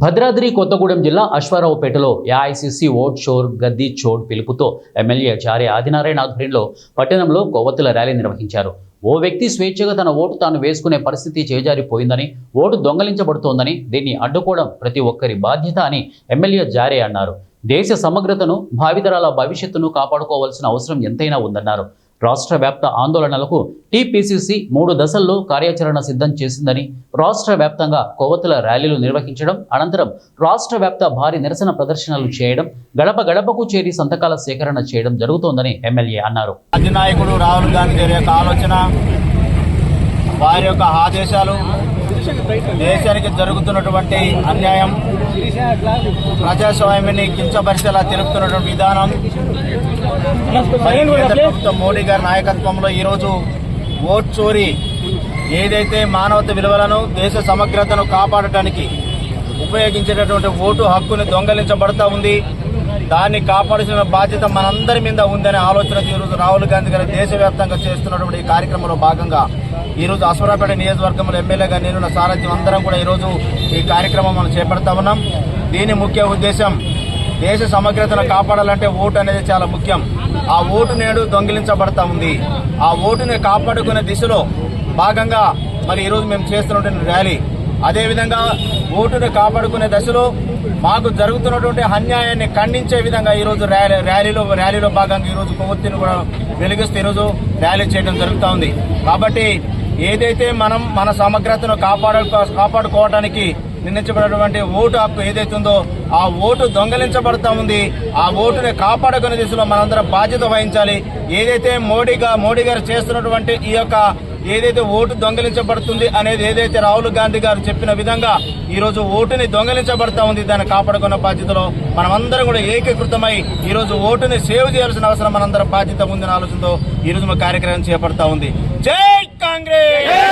భద్రాద్రి కొత్తగూడెం జిల్లా అశ్వారావుపేటలో AICC vote షోర్ గద్దీ చోడ్ పిలుపుతో MLA జారే ఆదినారాయణ ఆధ్వర్యంలో పట్టణంలో కొవ్వొత్తుల ర్యాలీ నిర్వహించారు. ఓ వ్యక్తి స్వేచ్ఛగా తన ఓటు తాను వేసుకునే పరిస్థితి చేజారిపోయిందని, ఓటు దొంగలించబడుతోందని, దీన్ని అడ్డుకోవడం ప్రతి ఒక్కరి బాధ్యత అని ఎమ్మెల్యే జారే అన్నారు. దేశ సమగ్రతను, భావితరాల భవిష్యత్తును కాపాడుకోవాల్సిన అవసరం ఎంతైనా ఉందన్నారు. రాష్ట్ర వ్యాప్త ఆందోళనలకు టీపీసీసీ 3 దశల్లో కార్యాచరణ సిద్ధం చేసిందని, రాష్ట్ర వ్యాప్తంగా కొవ్వొత్తుల ర్యాలీలు నిర్వహించడం, అనంతరం రాష్ట్ర వ్యాప్త భారీ నిరసన ప్రదర్శనలు చేయడం, గడప గడపకు చేరి సంతకాల సేకరణ చేయడం జరుగుతోందని ఎమ్మెల్యే అన్నారు. అధినాయకుడు రాహుల్ గాంధీ గారి యొక్క ఆలోచన, వారి యొక్క ఆదేశాలు, దేశానికి జరుగుతున్నటువంటి అన్యాయం, ప్రజాస్వామ్యాన్ని కించపరిచేలా తెలుపుతున్నటువంటి విధానం, కేంద్ర ప్రభుత్వం మోడీ గారి నాయకత్వంలో ఈరోజు ఓట్ చోరీ ఏదైతే మానవత విలువలను, దేశ సమగ్రతను కాపాడటానికి ఉపయోగించేటటువంటి ఓటు హక్కుని దొంగలించబడతా ఉంది. దాన్ని కాపాడాల్సిన బాధ్యత మనందరి మీద ఉందనే ఆలోచన ఈరోజు రాహుల్ గాంధీ గారు దేశవ్యాప్తంగా చేస్తున్నటువంటి ఈ కార్యక్రమంలో భాగంగా ఈరోజు అశ్వారావుపేట నియోజకవర్గంలో ఎమ్మెల్యేగా నేను సారథ్యం అందరం కూడా ఈరోజు ఈ కార్యక్రమం మనం చేపడతా ఉన్నాం. దీని ముఖ్య ఉద్దేశం, దేశ సమగ్రతను కాపాడాలంటే ఓటు అనేది చాలా ముఖ్యం. ఆ ఓటు నేడు దొంగిలించబడతా ఉంది. ఆ ఓటుని కాపాడుకునే దిశలో భాగంగా మరి ఈరోజు మేము చేస్తున్నటువంటి ర్యాలీ, అదేవిధంగా ఓటుని కాపాడుకునే దశలో మాకు జరుగుతున్నటువంటి అన్యాయాన్ని ఖండించే విధంగా ఈరోజు ర్యాలీలో భాగంగా ఈరోజు కొవ్వొత్తిని కూడా వెలిగిస్తూ ఈరోజు ర్యాలీ చేయడం జరుగుతూ ఉంది. కాబట్టి ఏదైతే మనం మన సమగ్రతను కాపాడుకోవడానికి నిర్ణయించబడినటువంటి ఓటు హక్కు ఏదైతే ఉందో ఆ ఓటు దొంగలించబడతా ఉంది. ఆ ఓటుని కాపాడుకునే దిశలో మనందరం బాధ్యత వహించాలి. ఏదైతే మోడీ గారు చేస్తున్నటువంటి ఈ యొక్క ఏదైతే ఓటు దొంగలించబడుతుంది అనేది ఏదైతే రాహుల్ గాంధీ గారు చెప్పిన విధంగా ఈరోజు ఓటుని దొంగలించబడతా ఉంది, దాన్ని కాపాడుకున్న బాధ్యతలో మనమందరం కూడా ఏకీకృతమై ఈరోజు ఓటుని సేవ్ చేయాల్సిన అవసరం మనందరం బాధ్యత ఉందనే ఆలోచనతో ఈరోజు మా కార్యక్రమం చేపడతా ఉంది. జై కాంగ్రెస్.